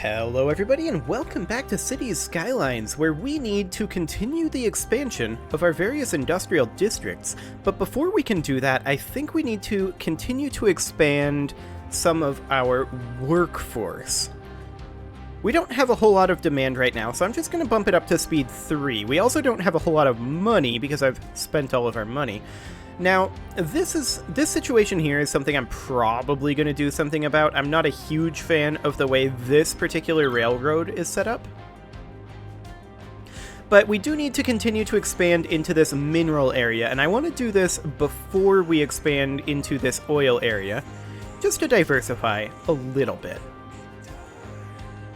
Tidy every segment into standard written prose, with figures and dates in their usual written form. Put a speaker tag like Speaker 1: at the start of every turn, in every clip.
Speaker 1: Hello everybody and welcome back to Cities Skylines, where we need to continue the expansion of our various industrial districts. But before we can do that, I think we need to continue to expand some of our workforce. We don't have a whole lot of demand right now, so I'm just going to bump it up to speed 3. We also don't have a whole lot of money because I've spent all of our money. Now, this situation here is something I'm probably going to do something about. I'm not a huge fan of the way this particular railroad is set up. But we do need to continue to expand into this mineral area, and I want to do this before we expand into this oil area, just to diversify a little bit.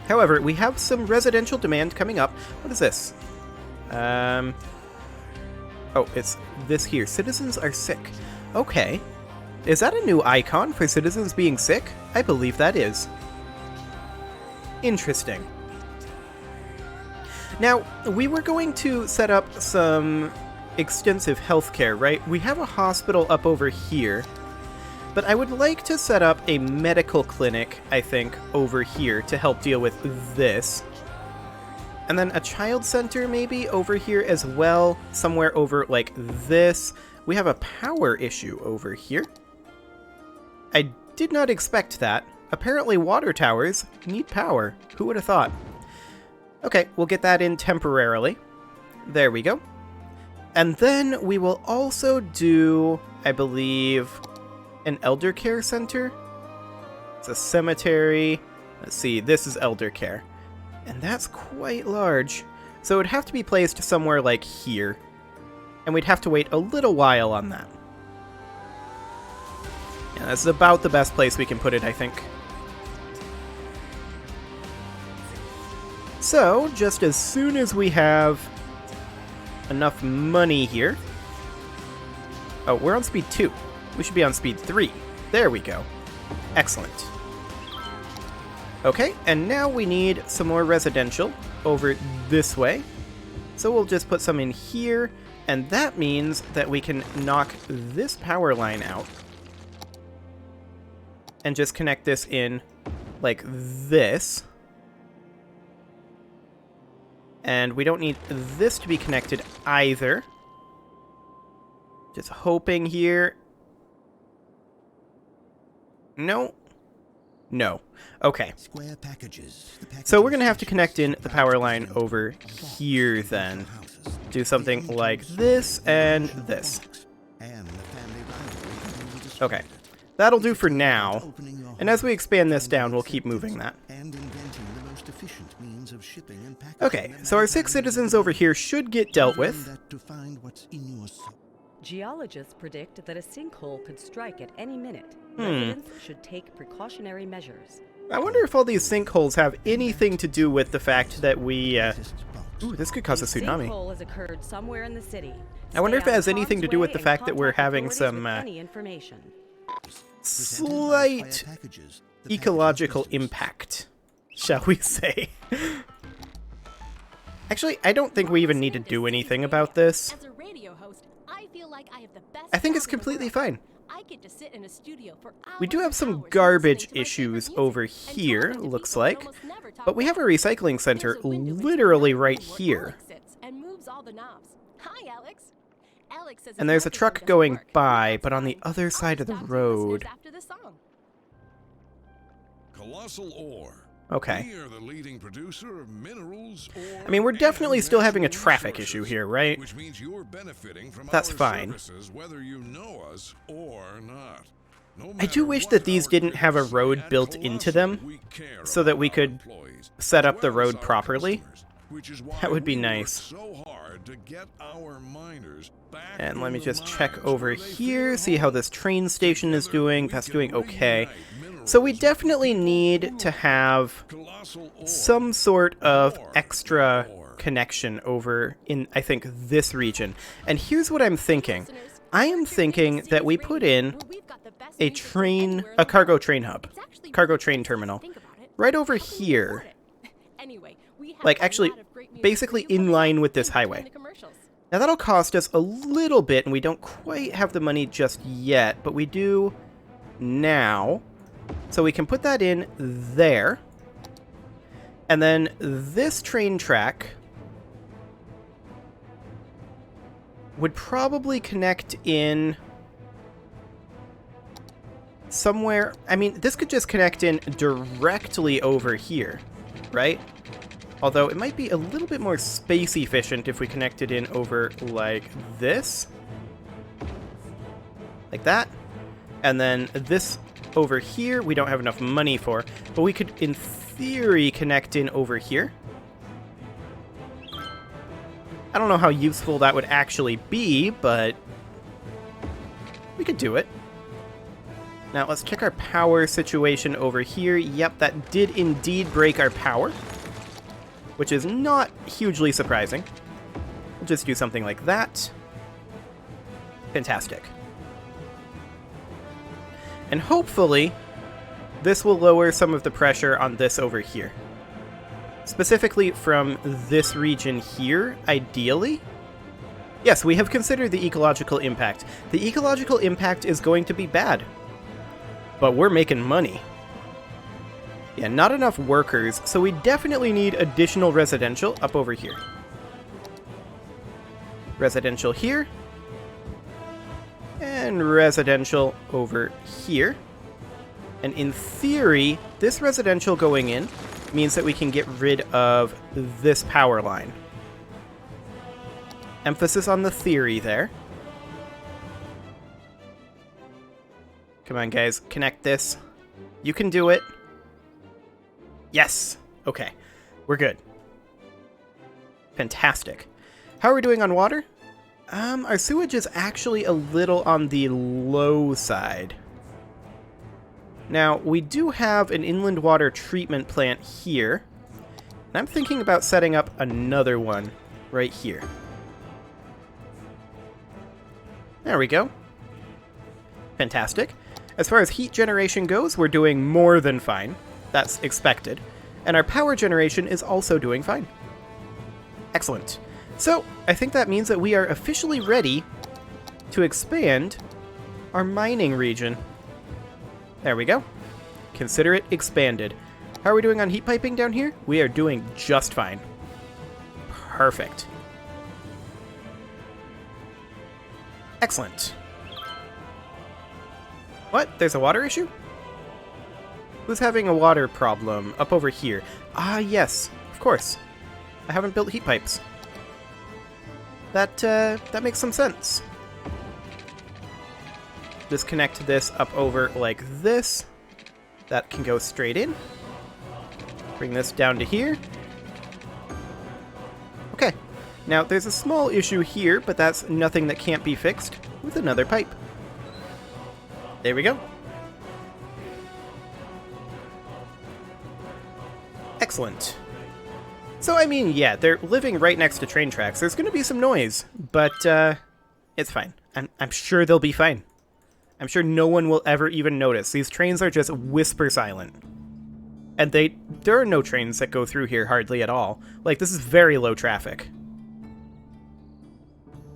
Speaker 1: However, we have some residential demand coming up. What is this? Oh, it's this here. Citizens are sick. Okay. Is that a new icon for citizens being sick? I believe that is. Interesting. Now, we were going to set up some extensive healthcare, right? We have a hospital up over here, but I would like to set up a medical clinic, I think, over here to help deal with this. And then a child center maybe over here as well, somewhere over like this. We have a power issue over here. I did not expect that. Apparently water towers need power. Who would have thought? Okay, we'll get that in temporarily. There we go. And then we will also do, I believe, an elder care center. It's a cemetery. Let's see, this is elder care. And that's quite large. So it would have to be placed somewhere like here. And we'd have to wait a little while on that. Yeah, that's about the best place we can put it, I think. So, just as soon as we have enough money here... Oh, we're on speed 2. We should be on speed 3. There we go. Excellent. Okay, and now we need some more residential over this way. So we'll just put some in here, and that means that we can knock this power line out and just connect this in like this. And we don't need this to be connected either. Just hoping here. No. No. Okay. So we're going to have to connect in the power line over here then. Do something like this and this. Okay. That'll do for now. And as we expand this down, we'll keep moving that. Okay, so our 6 citizens over here should get dealt with.
Speaker 2: Geologists predict that a sinkhole could strike at any minute. Residents should take precautionary measures.
Speaker 1: I wonder if all these sinkholes have anything to do with the fact that we, Ooh, this could cause a tsunami.
Speaker 2: Sinkhole has occurred somewhere in the city.
Speaker 1: I wonder if it has anything to do with the fact that we're having some, slight ecological impact, shall we say. Actually, I don't think we even need to do anything about this.
Speaker 3: As a radio host, I feel like I have the best.
Speaker 1: I think it's completely fine.
Speaker 3: I get to sit in a studio for hours.
Speaker 1: We do have some garbage issues over here, looks like. But we have a recycling center literally right here. And there's a truck going by, but on the other side of the road.
Speaker 4: Colossal ore.
Speaker 1: Okay.
Speaker 4: We are the leading producer of minerals, ore,
Speaker 1: I mean, we're definitely still having a traffic issue here, right?
Speaker 4: Which means you're benefiting from
Speaker 1: That's
Speaker 4: our
Speaker 1: fine.
Speaker 4: services, whether you know us or not. No
Speaker 1: I do wish that these didn't have a road built into them, so that we could set up the road properly. That would be nice. And let me just check over here, see how this train station is doing. That's doing okay. So we definitely need to have some sort of extra connection over in, I think, this region. And here's what I'm thinking. I am thinking that we put in a cargo train hub, cargo train terminal, right over here. Like, actually, basically in line with this highway. Now that'll cost us a little bit, and we don't quite have the money just yet, but we do now. So we can put that in there. And then this train track would probably connect in somewhere. I mean, this could just connect in directly over here, right? Although it might be a little bit more space efficient if we connected in over like this. Like that. And then this over here, we don't have enough money for, but we could, in theory, connect in over here. I don't know how useful that would actually be, but we could do it. Now, let's check our power situation over here. Yep, that did indeed break our power, which is not hugely surprising. We'll just do something like that. Fantastic. And hopefully, this will lower some of the pressure on this over here. Specifically from this region here, ideally. Yes, we have considered the ecological impact. The ecological impact is going to be bad. But we're making money. Yeah, not enough workers, so we definitely need additional residential up over here. Residential here. And residential over here. And in theory, this residential going in means that we can get rid of this power line. Emphasis on the theory there. Come on, guys. Connect this. You can do it. Yes! Okay. We're good. Fantastic. How are we doing on water? Our sewage is actually a little on the low side. Now, we do have an inland water treatment plant here. And I'm thinking about setting up another one right here. There we go. Fantastic. As far as heat generation goes, we're doing more than fine. That's expected. And our power generation is also doing fine. Excellent. So, I think that means that we are officially ready to expand our mining region. There we go. Consider it expanded. How are we doing on heat piping down here? We are doing just fine. Perfect. Excellent. What? There's a water issue? Who's having a water problem up over here? Ah, yes. Of course. I haven't built heat pipes. That makes some sense. Just connect this up over like this. That can go straight in. Bring this down to here. Okay. Now, there's a small issue here, but that's nothing that can't be fixed with another pipe. There we go. Excellent. So, I mean, yeah, they're living right next to train tracks. There's going to be some noise, but it's fine. I'm sure they'll be fine. I'm sure no one will ever even notice. These trains are just whisper silent. And there are no trains that go through here hardly at all. Like, this is very low traffic.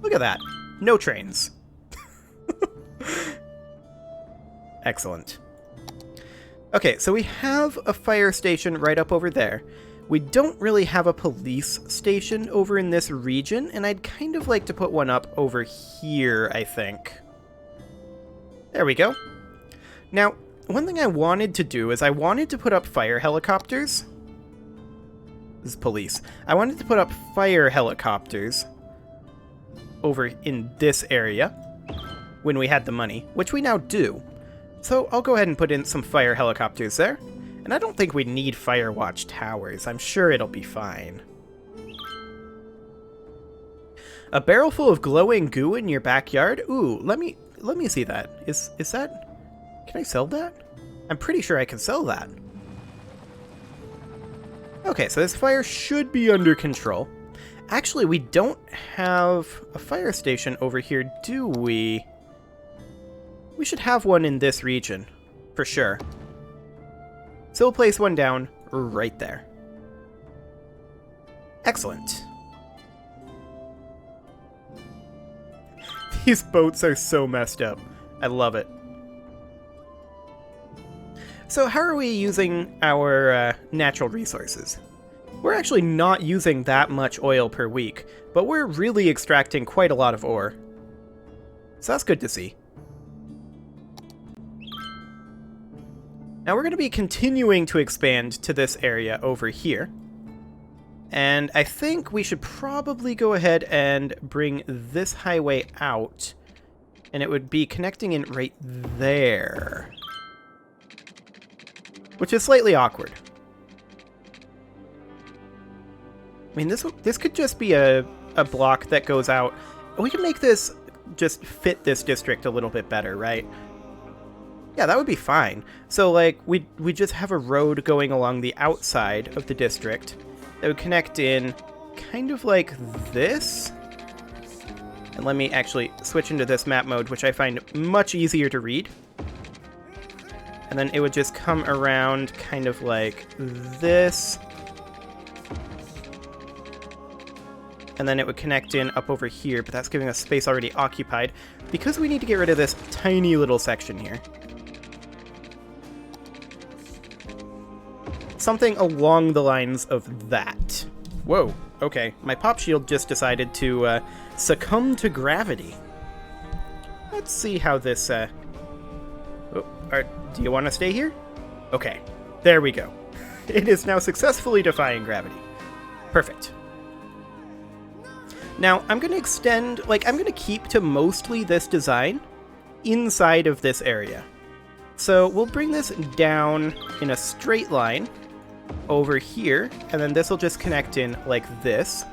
Speaker 1: Look at that. No trains. Excellent. Okay, so we have a fire station right up over there. We don't really have a police station over in this region, and I'd kind of like to put one up over here, I think. There we go. Now, one thing I wanted to do is I wanted to put up fire helicopters. This is police. I wanted to put up fire helicopters over in this area when we had the money, which we now do. So I'll go ahead and put in some fire helicopters there. And I don't think we need fire watch towers. I'm sure it'll be fine. A barrel full of glowing goo in your backyard? Ooh, let me see that. Is that... Can I sell that? I'm pretty sure I can sell that. Okay, so this fire should be under control. Actually, we don't have a fire station over here, do we? We should have one in this region, for sure. So we'll place one down right there. Excellent. These boats are so messed up. I love it. So how are we using our natural resources? We're actually not using that much oil per week, but we're really extracting quite a lot of ore. So that's good to see. Now we're going to be continuing to expand to this area over here. And I think we should probably go ahead and bring this highway out. And it would be connecting in right there. Which is slightly awkward. I mean, this could just be a block that goes out. We can make this just fit this district a little bit better, right? Yeah, that would be fine. So, like, we just have a road going along the outside of the district that would connect in kind of like this. And let me actually switch into this map mode, which I find much easier to read. And then it would just come around kind of like this. And then it would connect in up over here, but that's giving us space already occupied because we need to get rid of this tiny little section here. Something along the lines of that. Whoa, okay. My pop shield just decided to succumb to gravity. Let's see how this... do you want to stay here? Okay, there we go. It is now successfully defying gravity. Perfect. Now, I'm going to extend... I'm going to keep to mostly this design inside of this area. So we'll bring this down in a straight line over here, and then this will just connect in like this,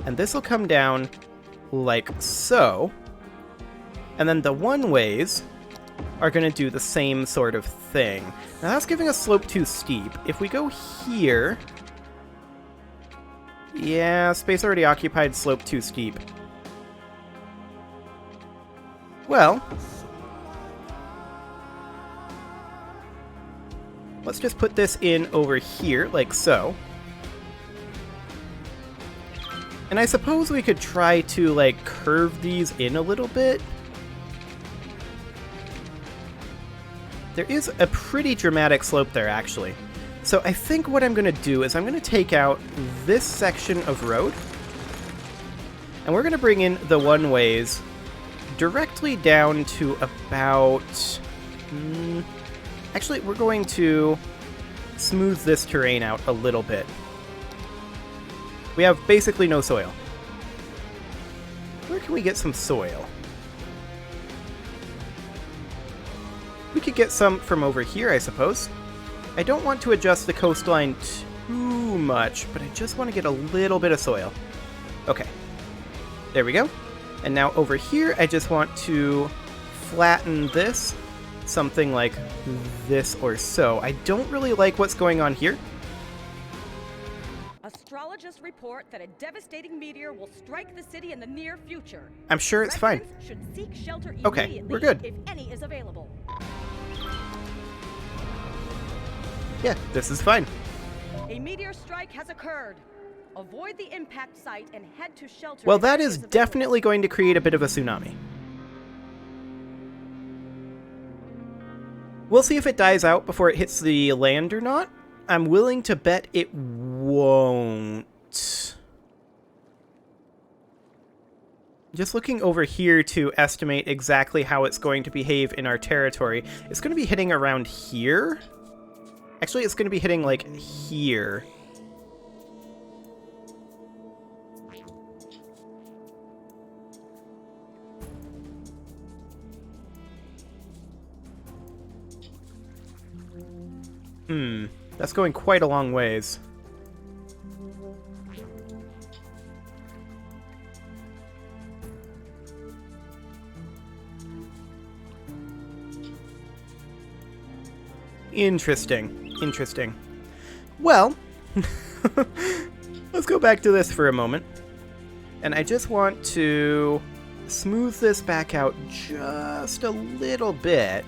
Speaker 1: and this will come down like so, and then the one-ways are going to do the same sort of thing. Now that's giving a slope too steep. If we go here... Yeah, space already occupied, slope too steep. Well... let's just put this in over here, like so. And I suppose we could try to, like, curve these in a little bit. There is a pretty dramatic slope there, actually. So I think what I'm going to do is I'm going to take out this section of road. And we're going to bring in the one-ways directly down to about... actually, we're going to smooth this terrain out a little bit. We have basically no soil. Where can we get some soil? We could get some from over here, I suppose. I don't want to adjust the coastline too much, but I just want to get a little bit of soil. Okay. There we go. And now over here, I just want to flatten this. Something like this or so. I don't really like what's going on here.
Speaker 2: Astrologists report that a devastating meteor will strike the city in the near future.
Speaker 1: I'm sure it's fine.
Speaker 2: Should seek shelter
Speaker 1: okay, we're good.
Speaker 2: If any is available.
Speaker 1: Yeah, this is fine.
Speaker 2: A meteor strike has occurred. Avoid the impact site and head to shelter.
Speaker 1: Well, that is definitely going to create a bit of a tsunami. We'll see if it dies out before it hits the land or not. I'm willing to bet it won't. Just looking over here to estimate exactly how it's going to behave in our territory. It's going to be hitting around here. Actually, it's going to be hitting, like, here. That's going quite a long ways. Interesting. Interesting. Well, let's go back to this for a moment. And I just want to smooth this back out just a little bit.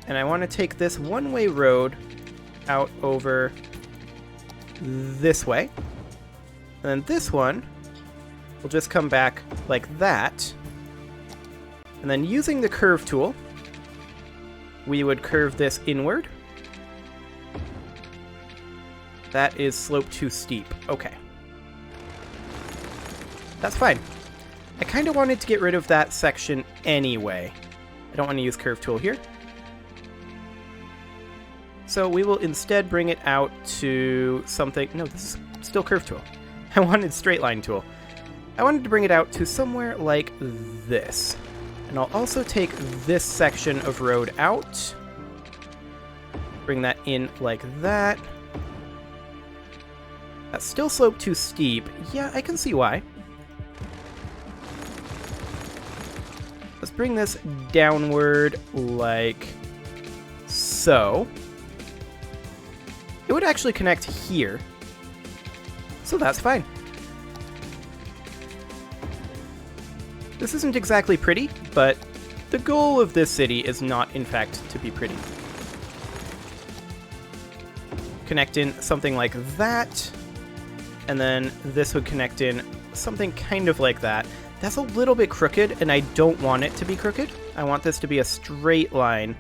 Speaker 1: And I want to take this one-way road out over this way. And then this one will just come back like that. And then using the curve tool, we would curve this inward. That is slope too steep. Okay. That's fine. I kind of wanted to get rid of that section anyway. I don't want to use curve tool here. So we will instead bring it out to something... No, this is still curve tool. I wanted straight line tool. I wanted to bring it out to somewhere like this. And I'll also take this section of road out. Bring that in like that. That's still slope too steep. Yeah, I can see why. Let's bring this downward like so. It would actually connect here. So that's fine. This isn't exactly pretty, but the goal of this city is not, in fact, to be pretty. Connect in something like that, and then this would connect in something kind of like that. That's a little bit crooked, and I don't want it to be crooked. I want this to be a straight line,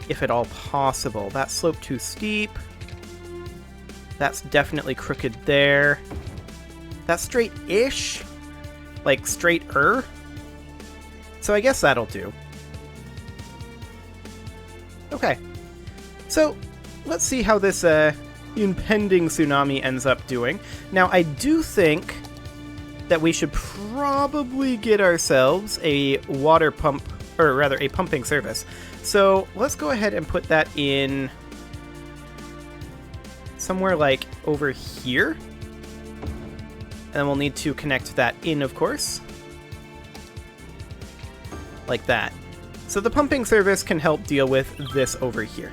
Speaker 1: if at all possible. That slope too steep. That's definitely crooked there. That's straight-ish. Like, straight-er. So I guess that'll do. Okay. So, let's see how this impending tsunami ends up doing. Now, I do think that we should probably get ourselves a water pump, or rather a pumping service. So let's go ahead and put that in somewhere like over here. And then we'll need to connect that in, of course. Like that. So the pumping service can help deal with this over here.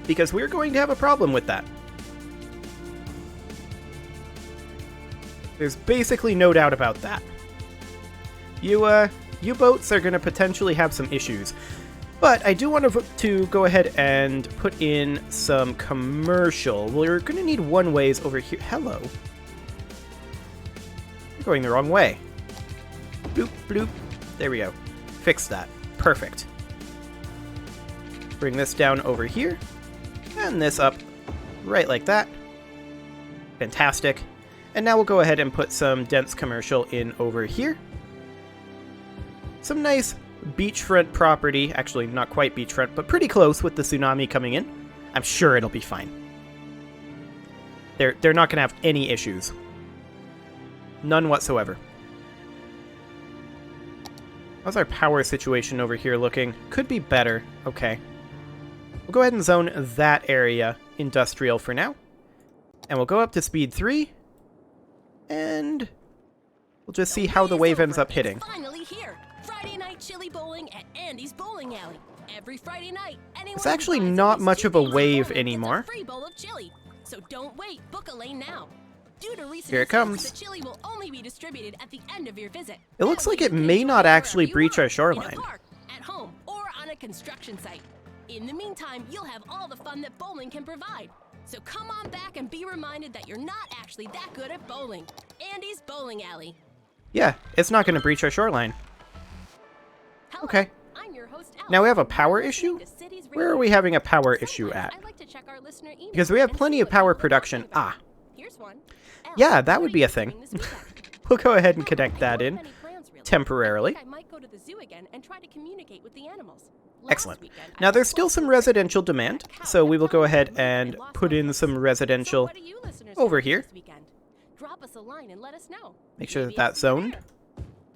Speaker 1: Because we're going to have a problem with that. There's basically no doubt about that. You boats are going to potentially have some issues. But I do want to go ahead and put in some commercial. We're going to need one-ways over here. Hello. You're going the wrong way. Bloop, bloop. There we go. Fix that. Perfect. Bring this down over here. And this up right like that. Fantastic. And now we'll go ahead and put some dense commercial in over here. Some nice beachfront property. Actually, not quite beachfront, but pretty close with the tsunami coming in. I'm sure it'll be fine. They're not going to have any issues. None whatsoever. How's our power situation over here looking? Could be better. Okay. We'll go ahead and zone that area industrial for now. And we'll go up to speed 3. And we'll just see how the wave ends up hitting.
Speaker 3: It's finally here. Friday night chili bowling at Andy's Bowling Alley. Every Friday night, anyone
Speaker 1: It's actually
Speaker 3: who buys
Speaker 1: not
Speaker 3: at least
Speaker 1: much
Speaker 3: 2
Speaker 1: of a
Speaker 3: games
Speaker 1: wave
Speaker 3: bowling
Speaker 1: anymore.
Speaker 3: gets a free bowl of chili. So don't wait. Book a lane now. Due to recent
Speaker 1: Here it
Speaker 3: events,
Speaker 1: comes.
Speaker 3: The chili will only be distributed at the end of your visit.
Speaker 1: It looks
Speaker 3: That
Speaker 1: like
Speaker 3: way
Speaker 1: it
Speaker 3: you can
Speaker 1: may
Speaker 3: enjoy
Speaker 1: not
Speaker 3: it
Speaker 1: actually
Speaker 3: wherever you
Speaker 1: breach
Speaker 3: are,
Speaker 1: our shoreline.
Speaker 3: In a park, at home, or on a construction site. In the meantime, you'll have all the fun that bowling can provide. So come on back and be reminded that you're not actually that good at bowling. Andy's Bowling Alley.
Speaker 1: Yeah, it's not going to breach our shoreline.
Speaker 3: Hello,
Speaker 1: Okay.
Speaker 3: I'm your host, Alex.
Speaker 1: Now we have a
Speaker 3: You're
Speaker 1: power
Speaker 3: listening
Speaker 1: issue?
Speaker 3: to Cities
Speaker 1: Where are
Speaker 3: Radio.
Speaker 1: we having a power
Speaker 3: Sometimes
Speaker 1: issue at?
Speaker 3: I like to check our listener emails
Speaker 1: Because we have
Speaker 3: and
Speaker 1: plenty
Speaker 3: see
Speaker 1: of
Speaker 3: what
Speaker 1: power
Speaker 3: people are
Speaker 1: production.
Speaker 3: talking about.
Speaker 1: Ah,
Speaker 3: Here's one. Al,
Speaker 1: yeah, that
Speaker 3: what
Speaker 1: would
Speaker 3: are
Speaker 1: be
Speaker 3: you
Speaker 1: a thing.
Speaker 3: doing this weekend?
Speaker 1: we'll go ahead and
Speaker 3: Well,
Speaker 1: connect
Speaker 3: I
Speaker 1: that
Speaker 3: don't
Speaker 1: in
Speaker 3: have any plans, really.
Speaker 1: temporarily.
Speaker 3: I think I might go to the zoo again and try to communicate with the animals. Last
Speaker 1: Excellent.
Speaker 3: weekend, I
Speaker 1: Now
Speaker 3: was
Speaker 1: there's still
Speaker 3: close
Speaker 1: some
Speaker 3: to
Speaker 1: residential
Speaker 3: that
Speaker 1: demand,
Speaker 3: cow
Speaker 1: so we
Speaker 3: kept
Speaker 1: will go
Speaker 3: telling me
Speaker 1: ahead
Speaker 3: to move
Speaker 1: and
Speaker 3: I lost
Speaker 1: put
Speaker 3: my
Speaker 1: in
Speaker 3: voice.
Speaker 1: some
Speaker 3: So
Speaker 1: residential
Speaker 3: what do you listeners
Speaker 1: over
Speaker 3: do
Speaker 1: here.
Speaker 3: this weekend? Drop us a line and let us know.
Speaker 1: Make sure
Speaker 3: Maybe
Speaker 1: that
Speaker 3: I'll
Speaker 1: that's
Speaker 3: see you
Speaker 1: zoned.
Speaker 3: there.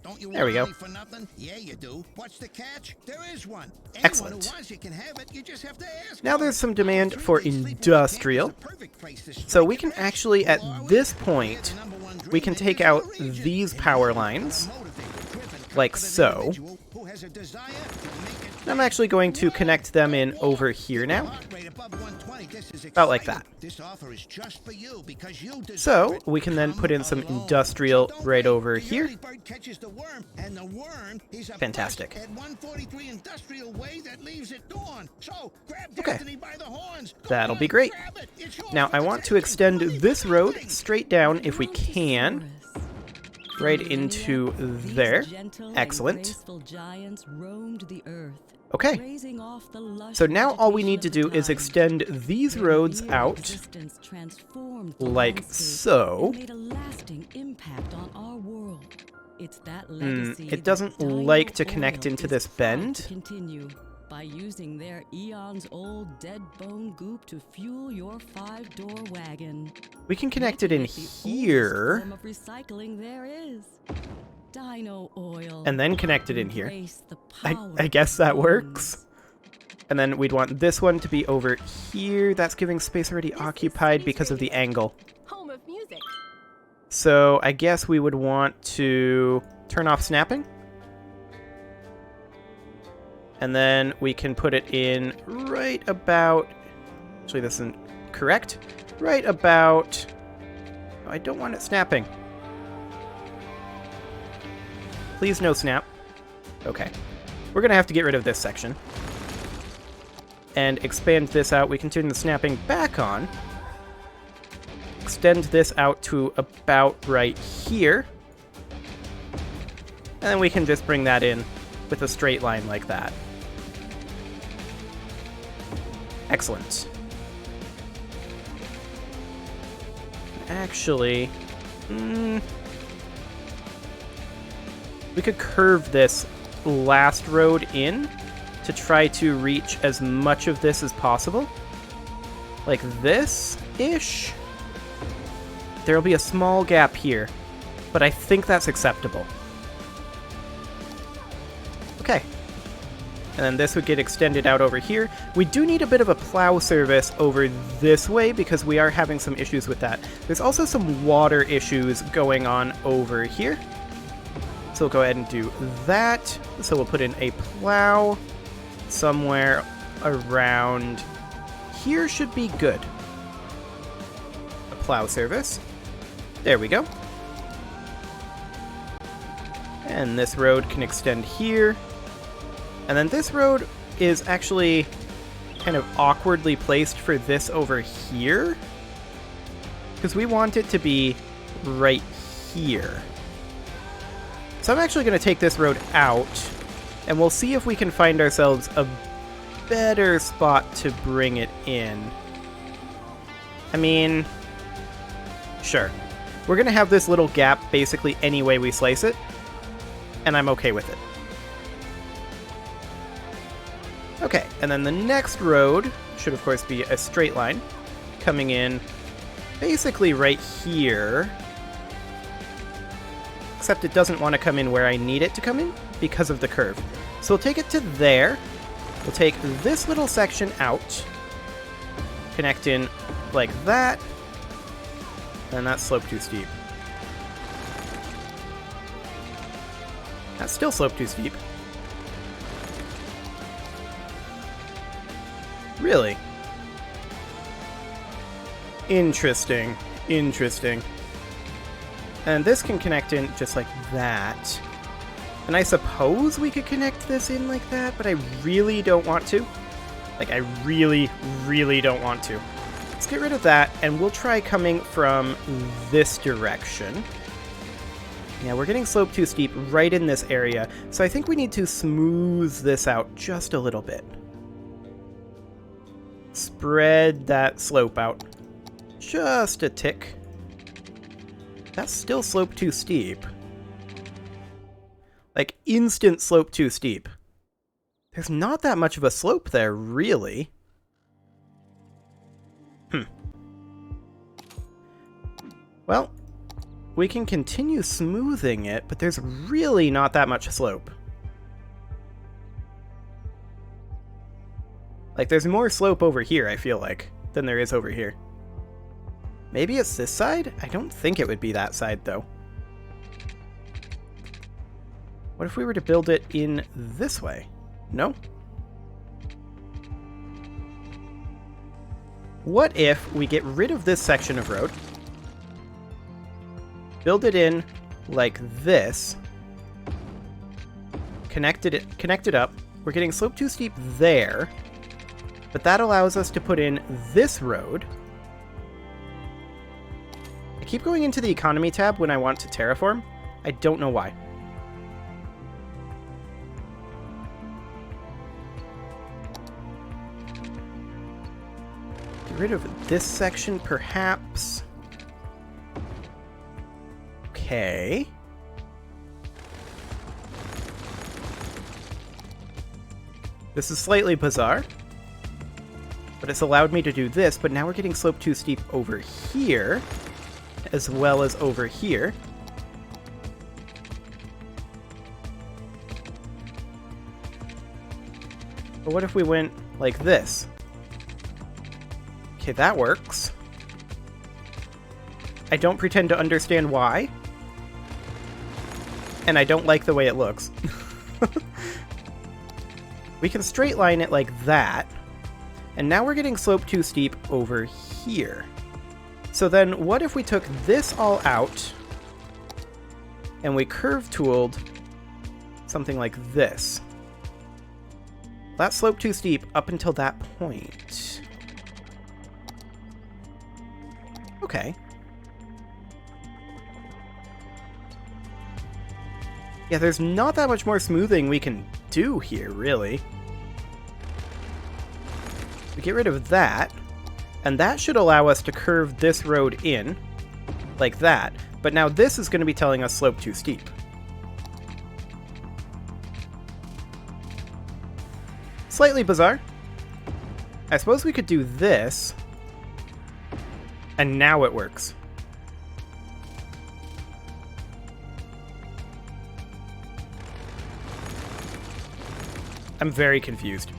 Speaker 5: Don't you
Speaker 1: There we
Speaker 5: want
Speaker 1: go.
Speaker 5: money for nothing? Yeah, you do. What's the catch? There is one. Anyone
Speaker 1: Excellent.
Speaker 5: who wants it can have it. You just have to ask.
Speaker 1: Now
Speaker 5: for
Speaker 1: there's
Speaker 5: it.
Speaker 1: some demand
Speaker 5: Our
Speaker 1: for
Speaker 5: 3-day sleepaway camp is
Speaker 1: industrial.
Speaker 5: the perfect place to
Speaker 1: So
Speaker 5: strike
Speaker 1: we
Speaker 5: it
Speaker 1: can
Speaker 5: rich.
Speaker 1: actually, at
Speaker 5: Who are we?
Speaker 1: this
Speaker 5: We're
Speaker 1: point,
Speaker 5: the #1
Speaker 1: we can
Speaker 5: dream
Speaker 1: take
Speaker 5: makers
Speaker 1: out
Speaker 5: in the region.
Speaker 1: these
Speaker 5: And
Speaker 1: power
Speaker 5: you're a
Speaker 1: lines,
Speaker 5: motivated, driven,
Speaker 1: like
Speaker 5: confident
Speaker 1: so.
Speaker 5: individual who has a desire to make it
Speaker 1: And I'm actually going to connect them in over here now.
Speaker 5: Heart rate above 120. This is
Speaker 1: About like
Speaker 5: exciting.
Speaker 1: that.
Speaker 5: This offer is just for you because you deserve
Speaker 1: So
Speaker 5: it.
Speaker 1: we can then
Speaker 5: Come
Speaker 1: put in some
Speaker 5: along.
Speaker 1: industrial
Speaker 5: So don't
Speaker 1: right
Speaker 5: wait.
Speaker 1: over
Speaker 5: The
Speaker 1: here.
Speaker 5: early bird catches the worm, and the worm is a
Speaker 1: Fantastic.
Speaker 5: bus at 143 Industrial Way that leaves at dawn. So grab
Speaker 1: Okay.
Speaker 5: destiny by the horns. Go
Speaker 1: That'll
Speaker 5: on,
Speaker 1: be great.
Speaker 5: grab it. It's yours
Speaker 1: Now
Speaker 5: for
Speaker 1: I
Speaker 5: the
Speaker 1: want to
Speaker 5: taking.
Speaker 1: extend
Speaker 5: Money
Speaker 1: this
Speaker 5: for
Speaker 1: road
Speaker 5: nothing.
Speaker 1: straight down if we can. right into there. Excellent. Okay. So now all we need to do is extend these roads out like so. It doesn't like to connect into this bend.
Speaker 2: By using their eons-old dead bone goop to fuel your 5-door wagon.
Speaker 1: We can connect it in here.
Speaker 2: Form of recycling there is. Dino oil.
Speaker 1: And then connect it in here. I guess that works. And then we'd want this one to be over here. That's giving space already occupied because of the angle.
Speaker 3: Home of music.
Speaker 1: So I guess we would want to turn off snapping. And then we can put it in right about... Actually, this isn't correct. Right about... Oh, I don't want it snapping. Please no snap. Okay. We're going to have to get rid of this section. And expand this out. We can turn the snapping back on. Extend this out to about right here. And then we can just bring that in with a straight line like that. Excellent. Actually, we could curve this last road in to try to reach as much of this as possible. Like this-ish. There'll be a small gap here, but I think that's acceptable. Okay. And then this would get extended out over here. We do need a bit of a plow service over this way because we are having some issues with that. There's also some water issues going on over here. So we'll go ahead and do that. So we'll put in a plow somewhere around here should be good. A plow service. There we go. And this road can extend here. And then this road is actually kind of awkwardly placed for this over here. Because we want it to be right here. So I'm actually going to take this road out. And we'll see if we can find ourselves a better spot to bring it in. I mean, sure. We're going to have this little gap basically any way we slice it. And I'm okay with it. Okay, and then the next road should of course be a straight line coming in basically right here. Except it doesn't want to come in where I need it to come in because of the curve. So we'll take it to there. We'll take this little section out. Connect in like that. And that's slope too steep. That's still slope too steep. Really? Interesting. Interesting. And this can connect in just like that. And I suppose we could connect this in like that, but I really don't want to. Like, I really, really don't want to. Let's get rid of that, and we'll try coming from this direction. Yeah, we're getting slope too steep right in this area, so I think we need to smooth this out just a little bit. Spread that slope out just a tick. That's still slope too steep. Like, instant slope too steep. There's not that much of a slope there, really. Well, we can continue smoothing it, but there's really not that much slope. Like, there's more slope over here, I feel like, than there is over here. Maybe it's this side? I don't think it would be that side, though. What if we were to build it in this way? No? What if we get rid of this section of road, build it in like this, connect it up, we're getting slope too steep there, but that allows us to put in this road. I keep going into the economy tab when I want to terraform. I don't know why. Get rid of this section, perhaps. Okay. This is slightly bizarre, but it's allowed me to do this, but now we're getting slope too steep over here, as well as over here. But what if we went like this? Okay, that works. I don't pretend to understand why. And I don't like the way it looks. We can straight line it like that. And now we're getting slope too steep over here. So then what if we took this all out and we curve tooled something like this? That slope too steep up until that point. Okay. Yeah, there's not that much more smoothing we can do here, really. We get rid of that, and that should allow us to curve this road in, like that. But now this is going to be telling us slope too steep. Slightly bizarre. I suppose we could do this, and now it works. I'm very confused.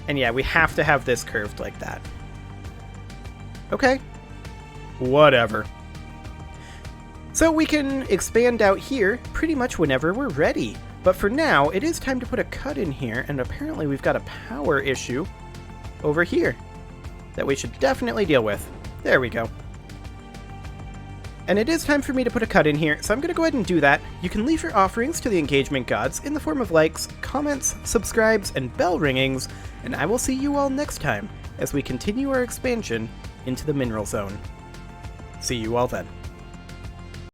Speaker 1: And yeah, we have to have this curved like that. Okay. Whatever. So we can expand out here pretty much whenever we're ready. But for now, it is time to put a cut in here, and apparently we've got a power issue over here that we should definitely deal with. There we go. And it is time for me to put a cut in here, so I'm going to go ahead and do that. You can leave your offerings to the engagement gods in the form of likes, comments, subscribes, and bell ringings, and I will see you all next time as we continue our expansion into the Mineral Zone. See you all then.